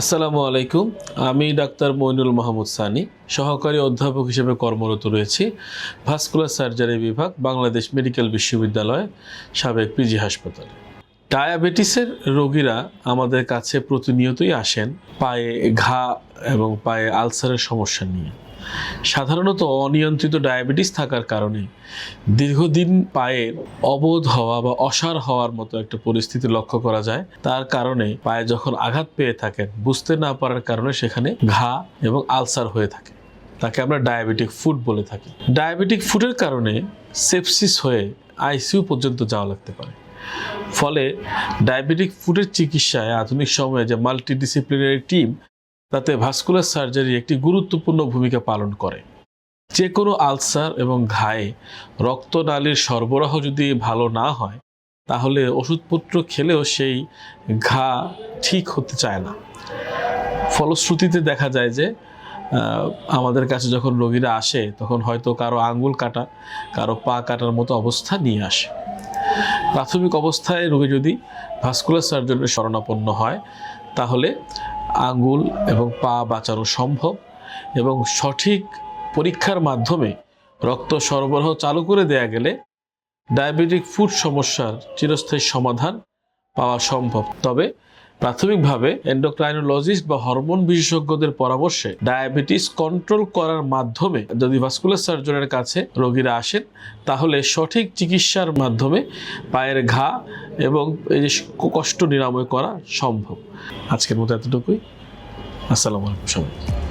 আসসালামু আলাইকুম। আমি ডাক্তার মইনুল মাহমুদ সানি, সহকারী অধ্যাপক হিসেবে কর্মরত রয়েছি ভাস্কুলার সার্জারি বিভাগ, বাংলাদেশ মেডিকেল বিশ্ববিদ্যালয়, সাবেক পিজি হাসপাতালে। ডায়াবেটিসের রোগীরা আমাদের কাছে প্রতিনিয়তই আসেন পায়ে ঘা এবং পায়ে আলসারের সমস্যা নিয়ে। সাধারণত অনিয়ন্ত্রিত ডায়াবেটিস থাকার কারণে দীর্ঘদিন পায়ের অবোধ হওয়া বা অসাড় হওয়ার মতো একটা পরিস্থিতি লক্ষ্য করা যায়। তার কারণে পায়ে যখন আঘাত পেয়ে থাকেন, বুঝতে না পারার কারণে সেখানে ঘা এবং আলসার হয়ে থাকে। তাকে আমরা ডায়াবেটিক ফুট বলে থাকি। ডায়াবেটিক ফুটের কারণে সেপসিস হয়ে আইসিইউ পর্যন্ত যাওয়া লাগতে পারে। ফলে ডায়াবেটিক ফুটের চিকিৎসায় আধুনিক সময়ে যে মাল্টিডিসিপ্লিনারি টিম, তাতে ভাস্কুলার সার্জারি একটি গুরুত্বপূর্ণ ভূমিকা পালন করে। যে কোনো আলসার এবং ঘায়ে রক্তনালীর সরবরাহ যদি ভালো না হয়, তাহলে ওষুধপত্র খেলেও সেই ঘা ঠিক হতে চায় না। ফলশ্রুতিতে দেখা যায় যে আমাদের কাছে যখন রোগীরা আসে, তখন হয়তো কারো আঙ্গুল কাটা, কারো পা কাটার মতো অবস্থা নিয়ে আসে। প্রাথমিক অবস্থায় রোগী যদি ভাস্কুলার সার্জারির শরণাপন্ন হয়, তাহলে আঙ্গুল এবং পা বাঁচানো সম্ভব এবং সঠিক পরীক্ষার মাধ্যমে রক্ত সরবরাহ চালু করে দেয়া গেলে ডায়াবেটিক ফুট সমস্যার চিরস্থায়ী সমাধান পাওয়া সম্ভব। তবে প্রাথমিকভাবে এন্ডোক্রাইনোলজিস্ট বা হরমোন বিশেষজ্ঞদের পরামর্শে ডায়াবেটিস কন্ট্রোল করার মাধ্যমে যদি ভাস্কুলার সার্জনের কাছে রোগীরা আসেন, তাহলে সঠিক চিকিৎসার মাধ্যমে পায়ের ঘা এবং এই যে কষ্ট নিরাময় করা সম্ভব। আজকের মতো এতটুকুই। আসসালামু আলাইকুম সবাই।